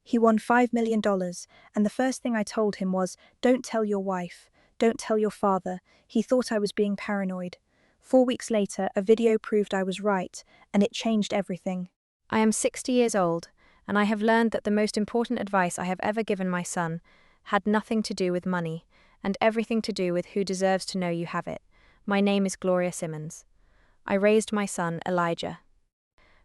He won $5 million, and the first thing I told him was, "Don't tell your wife. Don't tell your father." He thought I was being paranoid. 4 weeks later, a video proved I was right, and it changed everything. I am 60 years old, and I have learned that the most important advice I have ever given my son had nothing to do with money, and everything to do with who deserves to know you have it. My name is Gloria Simmons. I raised my son, Elijah,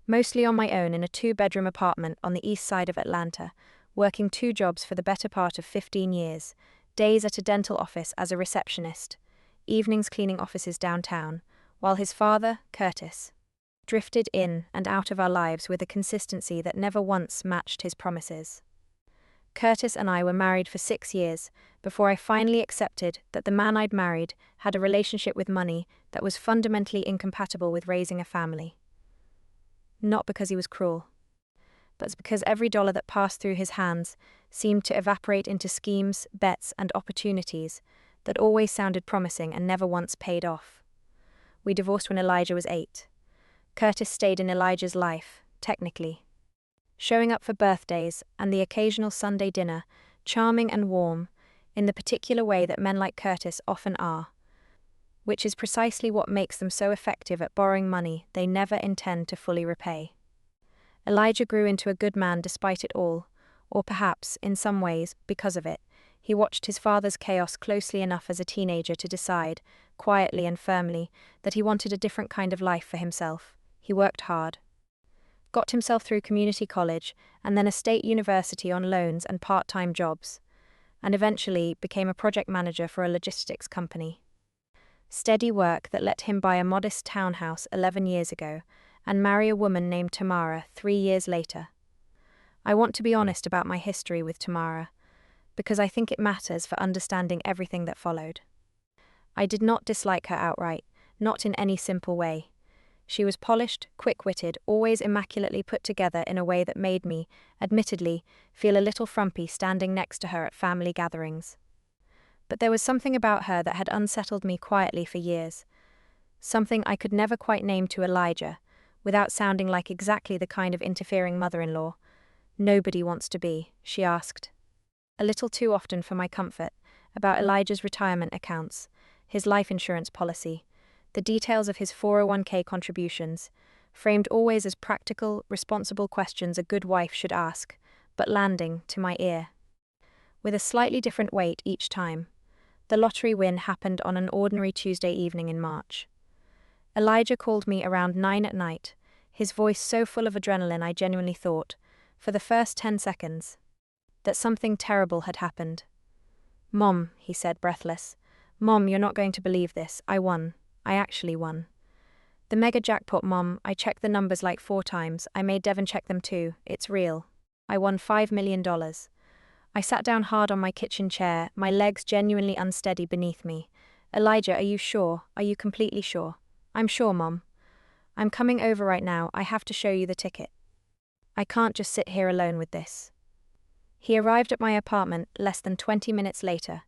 mostly on my own in a 2-bedroom apartment on the east side of Atlanta, working 2 jobs for the better part of 15 years, days at a dental office as a receptionist, evenings cleaning offices downtown, while his father, Curtis, drifted in and out of our lives with a consistency that never once matched his promises. Curtis and I were married for 6 years before I finally accepted that the man I'd married had a relationship with money that was fundamentally incompatible with raising a family. Not because he was cruel, but because every dollar that passed through his hands seemed to evaporate into schemes, bets, and opportunities that always sounded promising and never once paid off. We divorced when Elijah was 8. Curtis stayed in Elijah's life, technically, showing up for birthdays and the occasional Sunday dinner, charming and warm, in the particular way that men like Curtis often are, which is precisely what makes them so effective at borrowing money they never intend to fully repay. Elijah grew into a good man despite it all, or perhaps, in some ways, because of it. He watched his father's chaos closely enough as a teenager to decide, quietly and firmly, that he wanted a different kind of life for himself. He worked hard, got himself through community college and then a state university on loans and part-time jobs, and eventually became a project manager for a logistics company. Steady work that let him buy a modest townhouse 11 years ago and marry a woman named Tamara 3 years later. I want to be honest about my history with Tamara, because I think it matters for understanding everything that followed. I did not dislike her outright, not in any simple way. She was polished, quick-witted, always immaculately put together in a way that made me, admittedly, feel a little frumpy standing next to her at family gatherings. But there was something about her that had unsettled me quietly for years. Something I could never quite name to Elijah, without sounding like exactly the kind of interfering mother-in-law. "Nobody wants to be," she asked, a little too often for my comfort, about Elijah's retirement accounts, his life insurance policy, the details of his 401k contributions, framed always as practical, responsible questions a good wife should ask, but landing, to my ear, with a slightly different weight each time. The lottery win happened on an ordinary Tuesday evening in March. Elijah called me around 9 at night, his voice so full of adrenaline I genuinely thought, for the first 10 seconds, that something terrible had happened. "Mom," he said, breathless. "Mom, you're not going to believe this. I won. I actually won. The mega jackpot, Mom. I checked the numbers like 4 times. I made Devon check them too. It's real. I won $5 million. I sat down hard on my kitchen chair, my legs genuinely unsteady beneath me. "Elijah, are you sure? Are you completely sure?" "I'm sure, Mom. I'm coming over right now. I have to show you the ticket. I can't just sit here alone with this." He arrived at my apartment less than 20 minutes later,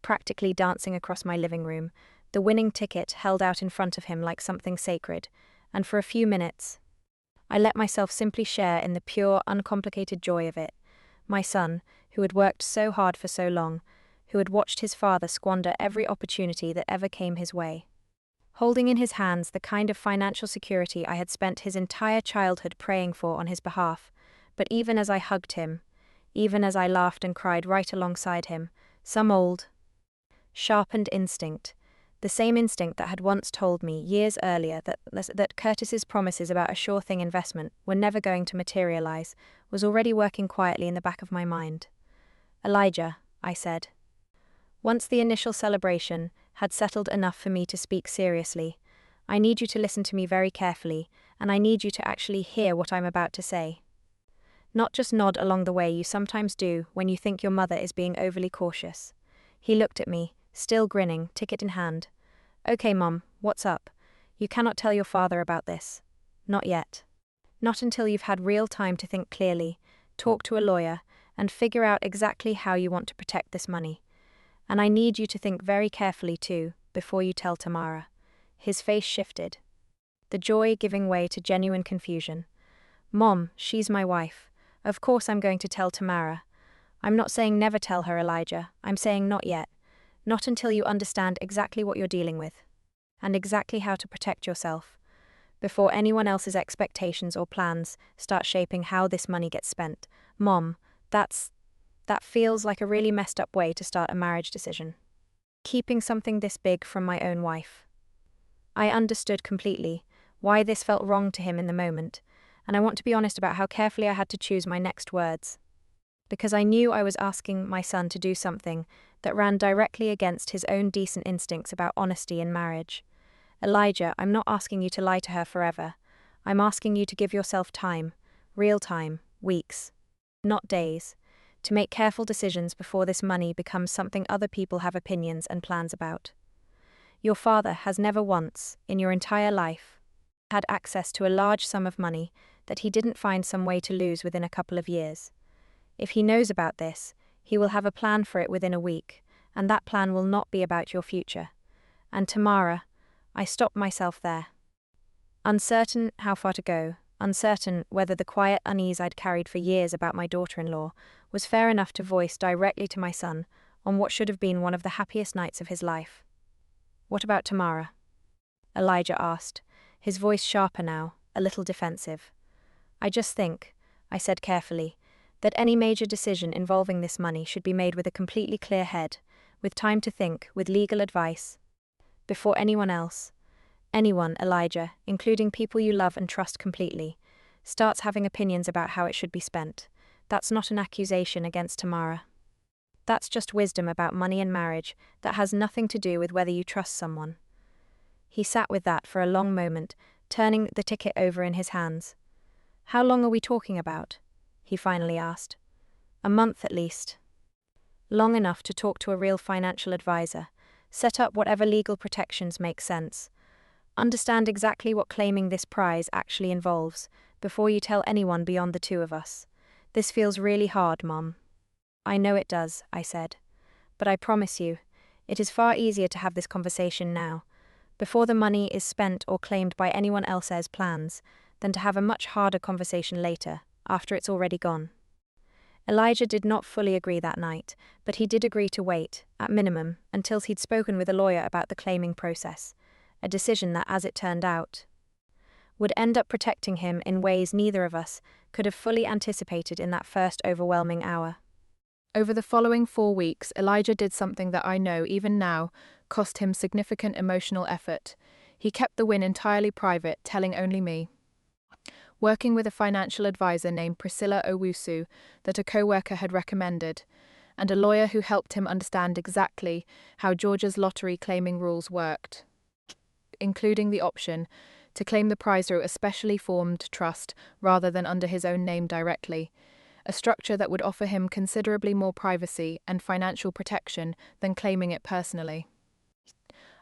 practically dancing across my living room, the winning ticket held out in front of him like something sacred, and for a few minutes, I let myself simply share in the pure, uncomplicated joy of it. My son, who had worked so hard for so long, who had watched his father squander every opportunity that ever came his way, holding in his hands the kind of financial security I had spent his entire childhood praying for on his behalf. But even as I hugged him, even as I laughed and cried right alongside him, some old, sharpened instinct, the same instinct that had once told me years earlier that Curtis's promises about a sure-thing investment were never going to materialize, was already working quietly in the back of my mind. "Elijah," I said, once the initial celebration had settled enough for me to speak seriously, "I need you to listen to me very carefully, and I need you to actually hear what I'm about to say. Not just nod along the way you sometimes do when you think your mother is being overly cautious." He looked at me, still grinning, ticket in hand. "Okay, Mom, what's up? You cannot tell your father about this. Not yet. Not until you've had real time to think clearly, talk to a lawyer, and figure out exactly how you want to protect this money. And I need you to think very carefully too, before you tell Tamara." His face shifted, the joy giving way to genuine confusion. "Mom, she's my wife. Of course I'm going to tell Tamara. I'm not saying never tell her, Elijah. I'm saying not yet. Not until you understand exactly what you're dealing with. And exactly how to protect yourself. Before anyone else's expectations or plans start shaping how this money gets spent. Mom, that feels like a really messed up way to start a marriage decision. Keeping something this big from my own wife. I understood completely why this felt wrong to him in the moment, and I want to be honest about how carefully I had to choose my next words. Because I knew I was asking my son to do something that ran directly against his own decent instincts about honesty in marriage. Elijah, I'm not asking you to lie to her forever. I'm asking you to give yourself time, real time, weeks, not days, to make careful decisions before this money becomes something other people have opinions and plans about. Your father has never once, in your entire life, had access to a large sum of money that he didn't find some way to lose within a couple of years. If he knows about this, he will have a plan for it within a week, and that plan will not be about your future. And Tamara, I stopped myself there. Uncertain how far to go, uncertain whether the quiet unease I'd carried for years about my daughter-in-law was fair enough to voice directly to my son on what should have been one of the happiest nights of his life. What about Tamara? Elijah asked, his voice sharper now, a little defensive. I just think, I said carefully, that any major decision involving this money should be made with a completely clear head, with time to think, with legal advice. Before anyone else, anyone, Elijah, including people you love and trust completely, starts having opinions about how it should be spent. That's not an accusation against Tamara. That's just wisdom about money and marriage that has nothing to do with whether you trust someone. He sat with that for a long moment, turning the ticket over in his hands. How long are we talking about? He finally asked. A month at least. Long enough to talk to a real financial advisor, set up whatever legal protections make sense. Understand exactly what claiming this prize actually involves, before you tell anyone beyond the two of us. This feels really hard, Mom. I know it does, I said. But I promise you, it is far easier to have this conversation now, before the money is spent or claimed by anyone else's plans, than to have a much harder conversation later, after it's already gone. Elijah did not fully agree that night, but he did agree to wait, at minimum, until he'd spoken with a lawyer about the claiming process, a decision that, as it turned out, would end up protecting him in ways neither of us could have fully anticipated in that first overwhelming hour. Over the following 4 weeks, Elijah did something that I know, even now, cost him significant emotional effort. He kept the win entirely private, telling only me. Working with a financial advisor named Priscilla Owusu that a co-worker had recommended, and a lawyer who helped him understand exactly how Georgia's lottery claiming rules worked, including the option to claim the prize through a specially formed trust rather than under his own name directly, a structure that would offer him considerably more privacy and financial protection than claiming it personally.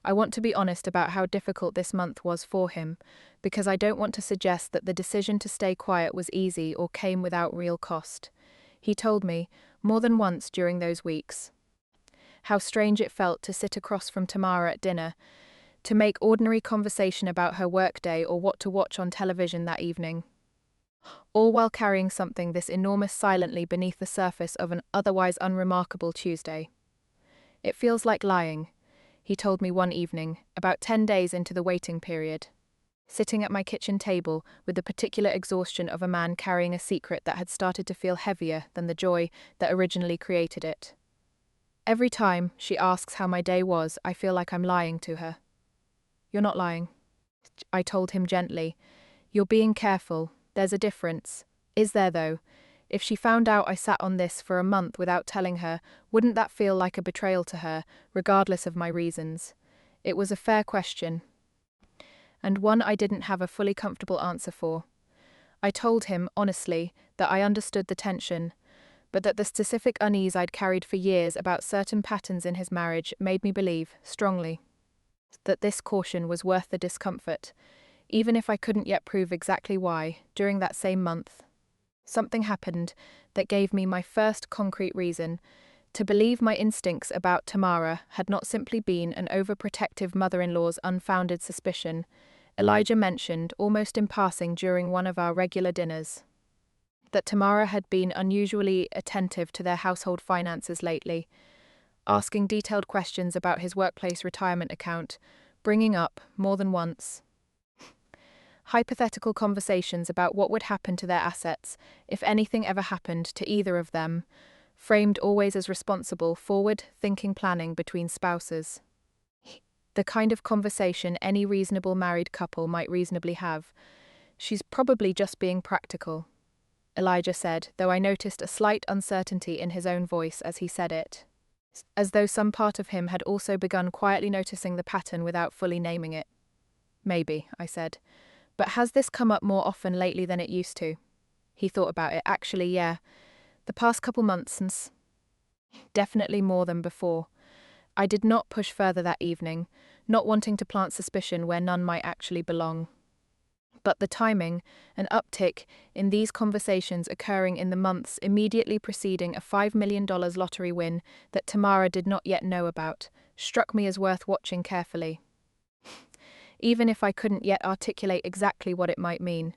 I want to be honest about how difficult this month was for him, because I don't want to suggest that the decision to stay quiet was easy or came without real cost. He told me, more than once during those weeks, how strange it felt to sit across from Tamara at dinner, to make ordinary conversation about her workday or what to watch on television that evening, all while carrying something this enormous silently beneath the surface of an otherwise unremarkable Tuesday. It feels like lying, he told me one evening, about 10 days into the waiting period, sitting at my kitchen table with the particular exhaustion of a man carrying a secret that had started to feel heavier than the joy that originally created it. Every time she asks how my day was, I feel like I'm lying to her. You're not lying, I told him gently. You're being careful. There's a difference. Is there, though? If she found out I sat on this for a month without telling her, wouldn't that feel like a betrayal to her, regardless of my reasons? It was a fair question, and one I didn't have a fully comfortable answer for. I told him, honestly, that I understood the tension, but that the specific unease I'd carried for years about certain patterns in his marriage made me believe, strongly, that this caution was worth the discomfort, even if I couldn't yet prove exactly why. During that same month, something happened that gave me my first concrete reason to believe my instincts about Tamara had not simply been an overprotective mother-in-law's unfounded suspicion. Elijah mentioned, almost in passing during one of our regular dinners, that Tamara had been unusually attentive to their household finances lately, asking detailed questions about his workplace retirement account, bringing up, more than once, hypothetical conversations about what would happen to their assets if anything ever happened to either of them, framed always as responsible, forward-thinking planning between spouses. The kind of conversation any reasonable married couple might reasonably have. She's probably just being practical, Elijah said, though I noticed a slight uncertainty in his own voice as he said it, as though some part of him had also begun quietly noticing the pattern without fully naming it. Maybe, I said. But has this come up more often lately than it used to? He thought about it. Actually, yeah. The past couple months since. Definitely more than before. I did not push further that evening, not wanting to plant suspicion where none might actually belong. But the timing, an uptick in these conversations occurring in the months immediately preceding a $5 million lottery win that Tamara did not yet know about, struck me as worth watching carefully. Even if I couldn't yet articulate exactly what it might mean,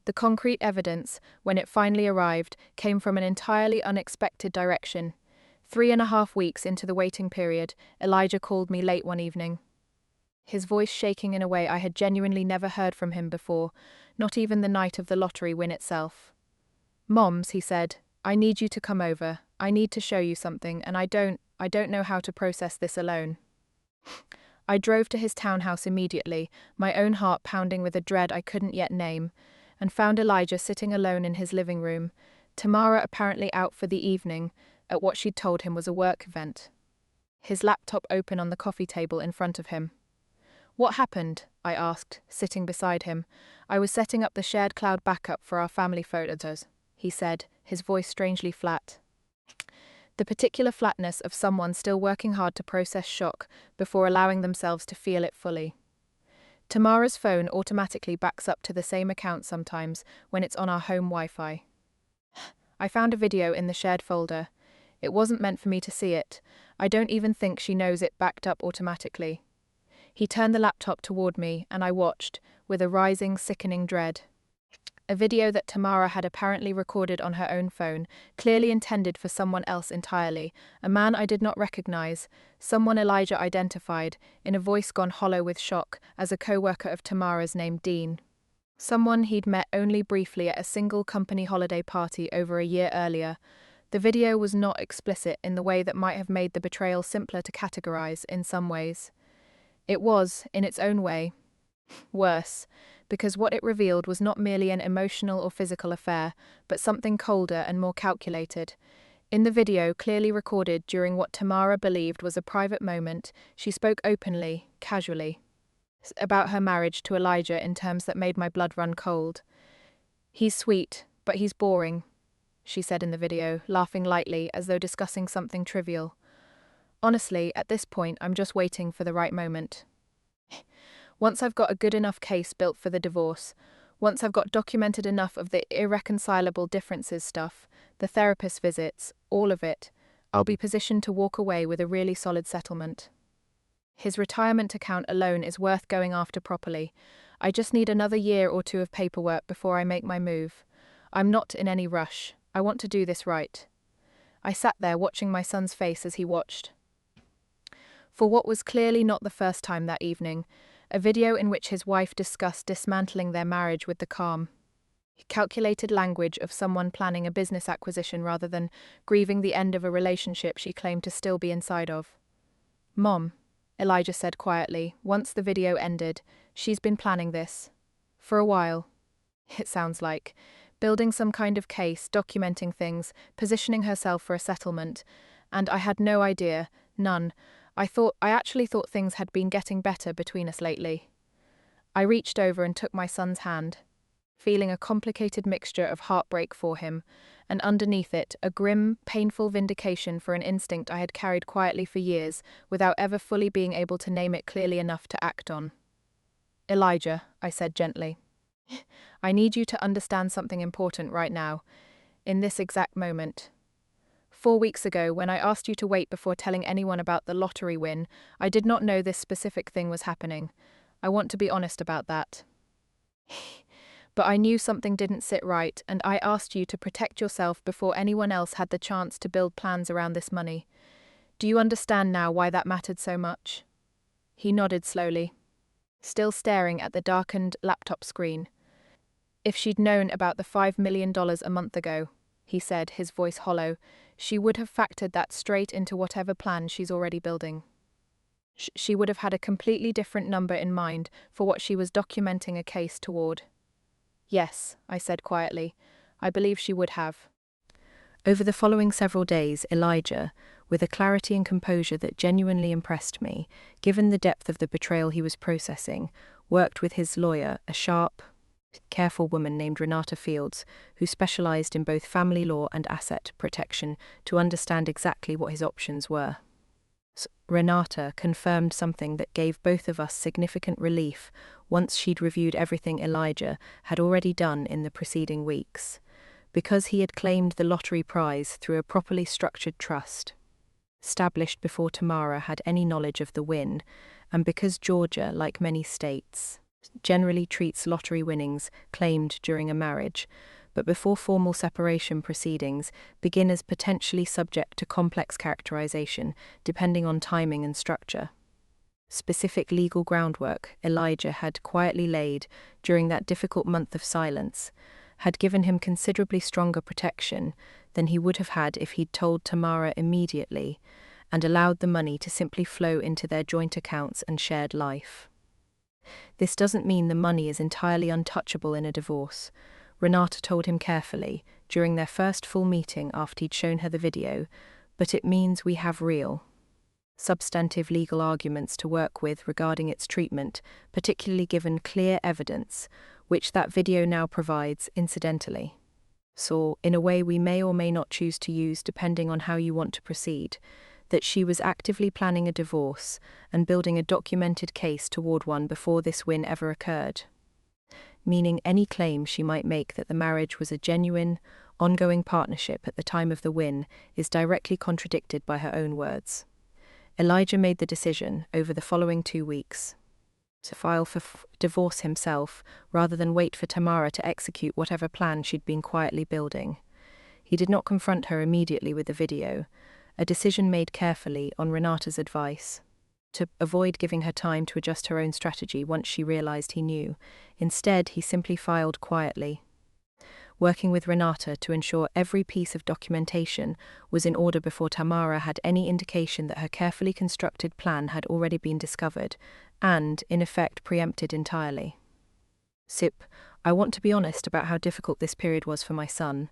the concrete evidence, when it finally arrived, came from an entirely unexpected direction. 3.5 weeks into the waiting period, Elijah called me late one evening, his voice shaking in a way I had genuinely never heard from him before, not even the night of the lottery win itself. "Moms," he said, "I need you to come over. I need to show you something, and I don't know how to process this alone." I drove to his townhouse immediately, my own heart pounding with a dread I couldn't yet name, and found Elijah sitting alone in his living room, Tamara apparently out for the evening, at what she'd told him was a work event. His laptop open on the coffee table in front of him. "What happened?" I asked, sitting beside him. "I was setting up the shared cloud backup for our family photos," he said, his voice strangely flat. The particular flatness of someone still working hard to process shock before allowing themselves to feel it fully. Tamara's phone automatically backs up to the same account sometimes when it's on our home Wi-Fi. I found a video in the shared folder. It wasn't meant for me to see it. I don't even think she knows it backed up automatically. He turned the laptop toward me, and I watched, with a rising, sickening dread. A video that Tamara had apparently recorded on her own phone, clearly intended for someone else entirely, a man I did not recognize, someone Elijah identified, in a voice gone hollow with shock, as a co-worker of Tamara's named Dean. Someone he'd met only briefly at a single company holiday party over a year earlier. The video was not explicit in the way that might have made the betrayal simpler to categorize in some ways. It was, in its own way, worse, because what it revealed was not merely an emotional or physical affair, but something colder and more calculated. In the video, clearly recorded during what Tamara believed was a private moment, she spoke openly, casually, about her marriage to Elijah in terms that made my blood run cold. "He's sweet, but he's boring," she said in the video, laughing lightly as though discussing something trivial. "Honestly, at this point, I'm just waiting for the right moment. Once I've got a good enough case built for the divorce, once I've got documented enough of the irreconcilable differences stuff, the therapist visits, all of it, I'll be positioned to walk away with a really solid settlement. His retirement account alone is worth going after properly. I just need another year or two of paperwork before I make my move. I'm not in any rush. I want to do this right." I sat there watching my son's face as he watched. For what was clearly not the first time that evening, a video in which his wife discussed dismantling their marriage with the calm, calculated language of someone planning a business acquisition rather than grieving the end of a relationship she claimed to still be inside of. "Mom," Elijah said quietly, once the video ended, "she's been planning this. For a while. It sounds like. Building some kind of case, documenting things, positioning herself for a settlement. And I had no idea, none. I actually thought things had been getting better between us lately." I reached over and took my son's hand, feeling a complicated mixture of heartbreak for him, and underneath it, a grim, painful vindication for an instinct I had carried quietly for years, without ever fully being able to name it clearly enough to act on. "Elijah," I said gently, "I need you to understand something important right now, in this exact moment. 4 weeks ago, when I asked you to wait before telling anyone about the lottery win, I did not know this specific thing was happening. I want to be honest about that." But I knew something didn't sit right, and I asked you to protect yourself before anyone else had the chance to build plans around this money. Do you understand now why that mattered so much?" He nodded slowly, still staring at the darkened laptop screen. "If she'd known about the $5 million a month ago," he said, his voice hollow, "she would have factored that straight into whatever plan she's already building. She would have had a completely different number in mind for what she was documenting a case toward." "Yes," I said quietly, "I believe she would have." Over the following several days, Elijah, with a clarity and composure that genuinely impressed me, given the depth of the betrayal he was processing, worked with his lawyer, a sharp, careful woman named Renata Fields, who specialized in both family law and asset protection, to understand exactly what his options were. Renata confirmed something that gave both of us significant relief once she'd reviewed everything Elijah had already done in the preceding weeks. Because he had claimed the lottery prize through a properly structured trust, established before Tamara had any knowledge of the win, and because Georgia, like many states, generally treats lottery winnings claimed during a marriage, but before formal separation proceedings, begin as potentially subject to complex characterization, depending on timing and structure. Specific legal groundwork Elijah had quietly laid during that difficult month of silence had given him considerably stronger protection than he would have had if he'd told Tamara immediately and allowed the money to simply flow into their joint accounts and shared life. This doesn't mean the money is entirely untouchable in a divorce. Renata told him carefully, during their first full meeting after he'd shown her the video, but it means we have real, substantive legal arguments to work with regarding its treatment, particularly given clear evidence, which that video now provides incidentally. So, in a way we may or may not choose to use depending on how you want to proceed, that she was actively planning a divorce and building a documented case toward one before this win ever occurred. Meaning any claim she might make that the marriage was a genuine, ongoing partnership at the time of the win is directly contradicted by her own words. Elijah made the decision, over the following 2 weeks, to file for divorce himself rather than wait for Tamara to execute whatever plan she'd been quietly building. He did not confront her immediately with the video, a decision made carefully on Renata's advice, to avoid giving her time to adjust her own strategy once she realized he knew. Instead, he simply filed quietly, working with Renata to ensure every piece of documentation was in order before Tamara had any indication that her carefully constructed plan had already been discovered and, in effect, preempted entirely. "Sip, I want to be honest about how difficult this period was for my son,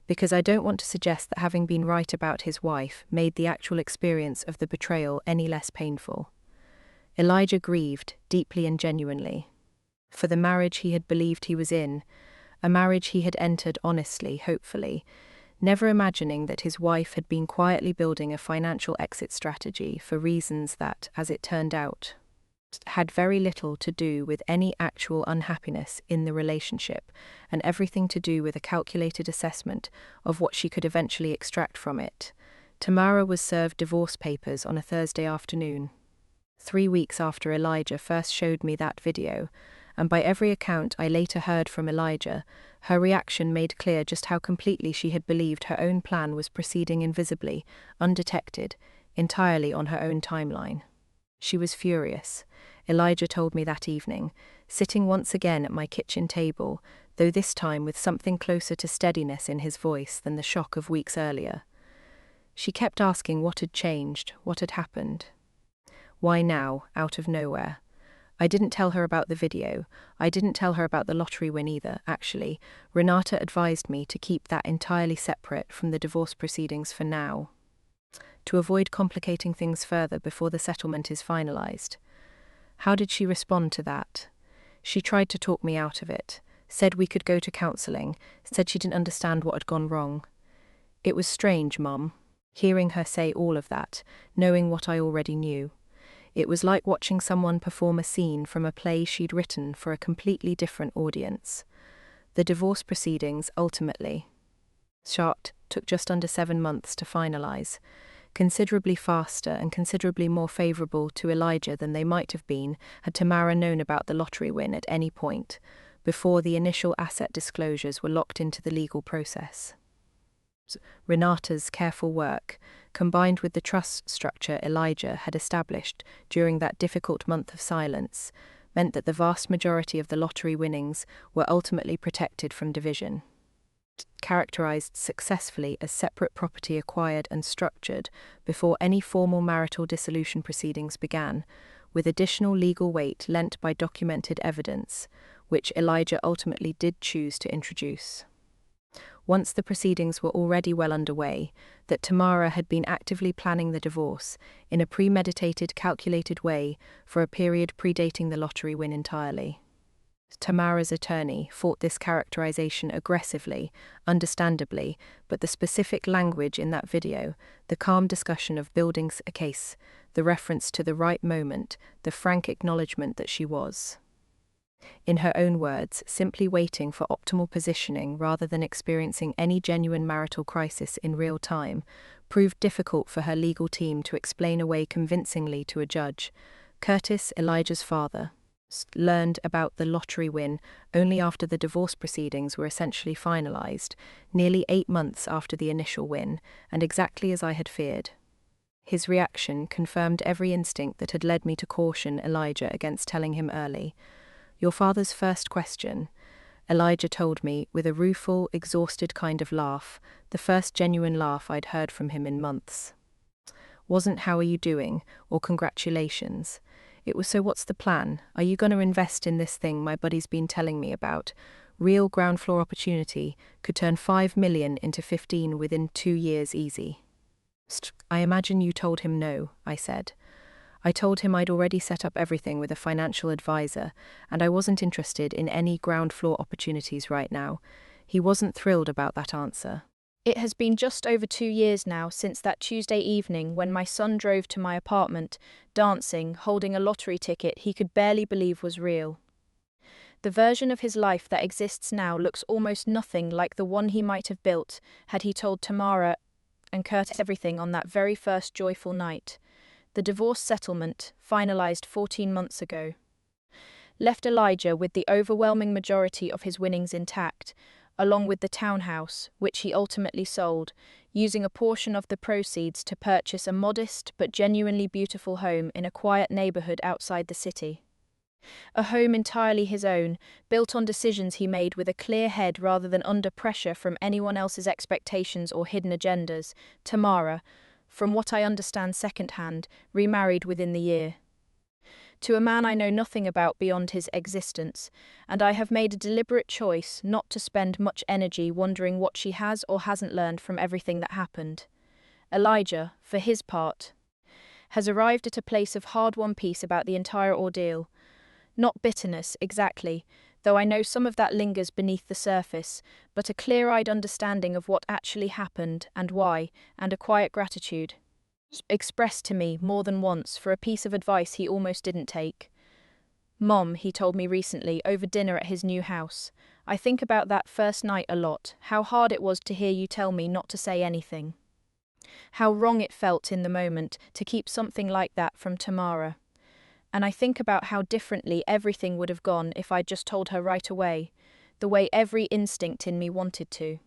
because I don't want to suggest that having been right about his wife made the actual experience of the betrayal any less painful." Elijah grieved, deeply and genuinely, for the marriage he had believed he was in, a marriage he had entered honestly, hopefully, never imagining that his wife had been quietly building a financial exit strategy for reasons that, as it turned out, had very little to do with any actual unhappiness in the relationship, and everything to do with a calculated assessment of what she could eventually extract from it. Tamara was served divorce papers on a Thursday afternoon, 3 weeks after Elijah first showed me that video, and by every account I later heard from Elijah, her reaction made clear just how completely she had believed her own plan was proceeding invisibly, undetected, entirely on her own timeline. She was furious, Elijah told me that evening, sitting once again at my kitchen table, though this time with something closer to steadiness in his voice than the shock of weeks earlier. She kept asking what had changed, what had happened. Why now, out of nowhere? I didn't tell her about the video. I didn't tell her about the lottery win either, actually. Renata advised me to keep that entirely separate from the divorce proceedings for now, to avoid complicating things further before the settlement is finalized. How did she respond to that? She tried to talk me out of it, said we could go to counseling, said she didn't understand what had gone wrong. It was strange, Mum, hearing her say all of that, knowing what I already knew. It was like watching someone perform a scene from a play she'd written for a completely different audience. The divorce proceedings, ultimately, took just under 7 months to finalize, considerably faster and considerably more favorable to Elijah than they might have been had Tamara known about the lottery win at any point, before the initial asset disclosures were locked into the legal process. Renata's careful work, combined with the trust structure Elijah had established during that difficult month of silence, meant that the vast majority of the lottery winnings were ultimately protected from division. Characterized successfully as separate property acquired and structured before any formal marital dissolution proceedings began, with additional legal weight lent by documented evidence, which Elijah ultimately did choose to introduce. Once the proceedings were already well underway, that Tamara had been actively planning the divorce in a premeditated, calculated way for a period predating the lottery win entirely. Tamara's attorney fought this characterization aggressively, understandably, but the specific language in that video, the calm discussion of building a case, the reference to the right moment, the frank acknowledgement that she was, in her own words, simply waiting for optimal positioning rather than experiencing any genuine marital crisis in real time, proved difficult for her legal team to explain away convincingly to a judge. Curtis, Elijah's father, learned about the lottery win only after the divorce proceedings were essentially finalized, nearly 8 months after the initial win, and exactly as I had feared. His reaction confirmed every instinct that had led me to caution Elijah against telling him early. "Your father's first question," Elijah told me with a rueful, exhausted kind of laugh, the first genuine laugh I'd heard from him in months, wasn't "how are you doing?" or "congratulations." It was "so what's the plan? Are you going to invest in this thing my buddy's been telling me about? Real ground floor opportunity, could turn 5 million into 15 within 2 years easy." "I imagine you told him no," I said. I told him I'd already set up everything with a financial advisor, and I wasn't interested in any ground floor opportunities right now. He wasn't thrilled about that answer. It has been just over 2 years now since that Tuesday evening when my son drove to my apartment, dancing, holding a lottery ticket he could barely believe was real. The version of his life that exists now looks almost nothing like the one he might have built had he told Tamara and Curtis everything on that very first joyful night. The divorce settlement, finalized 14 months ago, left Elijah with the overwhelming majority of his winnings intact, along with the townhouse, which he ultimately sold, using a portion of the proceeds to purchase a modest but genuinely beautiful home in a quiet neighborhood outside the city. A home entirely his own, built on decisions he made with a clear head rather than under pressure from anyone else's expectations or hidden agendas. Tamara, from what I understand secondhand, remarried within the year, to a man I know nothing about beyond his existence, and I have made a deliberate choice not to spend much energy wondering what she has or hasn't learned from everything that happened. Elijah, for his part, has arrived at a place of hard-won peace about the entire ordeal. Not bitterness, exactly, though I know some of that lingers beneath the surface, but a clear-eyed understanding of what actually happened and why, and a quiet gratitude, expressed to me more than once for a piece of advice he almost didn't take. "Mom," he told me recently over dinner at his new house, "I think about that first night a lot, how hard it was to hear you tell me not to say anything. How wrong it felt in the moment to keep something like that from Tamara. And I think about how differently everything would have gone if I'd just told her right away, the way every instinct in me wanted to."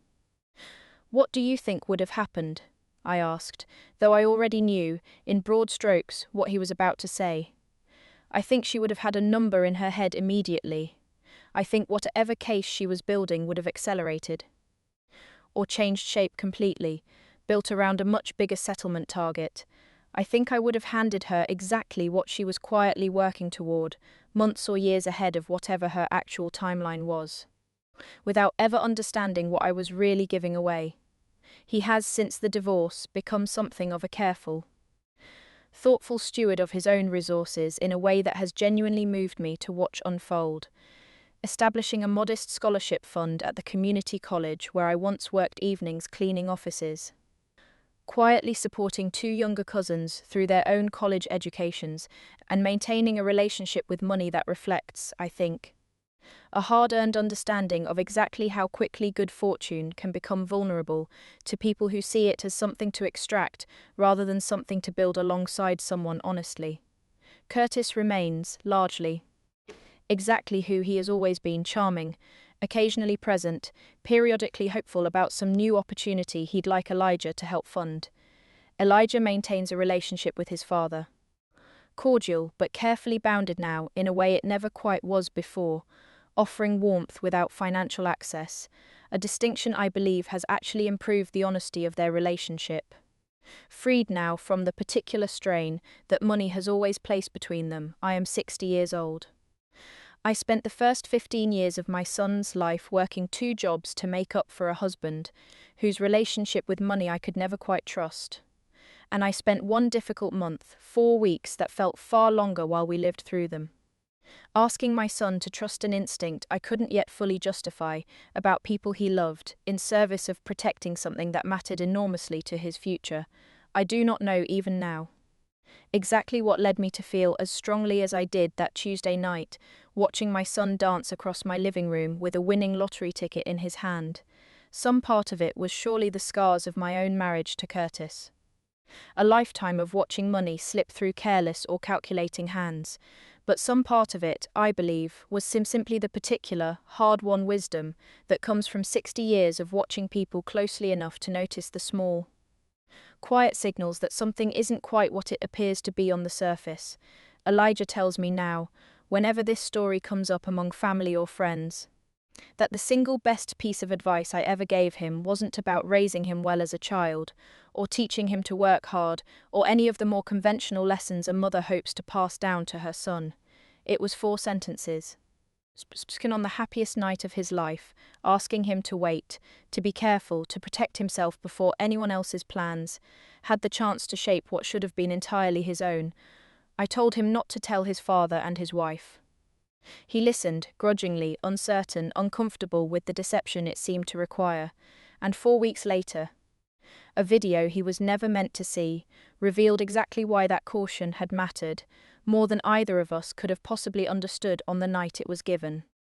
"What do you think would have happened?" I asked, though I already knew, in broad strokes, what he was about to say. "I think she would have had a number in her head immediately. I think whatever case she was building would have accelerated. Or changed shape completely, built around a much bigger settlement target. I think I would have handed her exactly what she was quietly working toward, months or years ahead of whatever her actual timeline was, without ever understanding what I was really giving away. He has, since the divorce, become something of a careful, thoughtful steward of his own resources in a way that has genuinely moved me to watch unfold. Establishing a modest scholarship fund at the community college where I once worked evenings cleaning offices. Quietly supporting 2 younger cousins through their own college educations, and maintaining a relationship with money that reflects, I think, a hard-earned understanding of exactly how quickly good fortune can become vulnerable to people who see it as something to extract rather than something to build alongside someone honestly. Curtis remains, largely, Exactly who he has always been: charming, occasionally present, periodically hopeful about some new opportunity he'd like Elijah to help fund. Elijah maintains a relationship with his father. Cordial, but carefully bounded now in a way it never quite was before, offering warmth without financial access, a distinction I believe has actually improved the honesty of their relationship. Freed now from the particular strain that money has always placed between them, I am 60 years old. I spent the first 15 years of my son's life working 2 jobs to make up for a husband whose relationship with money I could never quite trust. And I spent one difficult month, 4 weeks that felt far longer while we lived through them, asking my son to trust an instinct I couldn't yet fully justify about people he loved, in service of protecting something that mattered enormously to his future. I do not know even now exactly what led me to feel as strongly as I did that Tuesday night, watching my son dance across my living room with a winning lottery ticket in his hand. Some part of it was surely the scars of my own marriage to Curtis. A lifetime of watching money slip through careless or calculating hands. But some part of it, I believe, was simply the particular, hard-won wisdom that comes from 60 years of watching people closely enough to notice the small, quiet signals that something isn't quite what it appears to be on the surface. Elijah tells me now, whenever this story comes up among family or friends, that the single best piece of advice I ever gave him wasn't about raising him well as a child, or teaching him to work hard, or any of the more conventional lessons a mother hopes to pass down to her son. It was 4 sentences. Spoken on the happiest night of his life, asking him to wait, to be careful, to protect himself before anyone else's plans had the chance to shape what should have been entirely his own. I told him not to tell his father and his wife. He listened, grudgingly, uncertain, uncomfortable with the deception it seemed to require, and 4 weeks later, a video he was never meant to see revealed exactly why that caution had mattered, more than either of us could have possibly understood on the night it was given.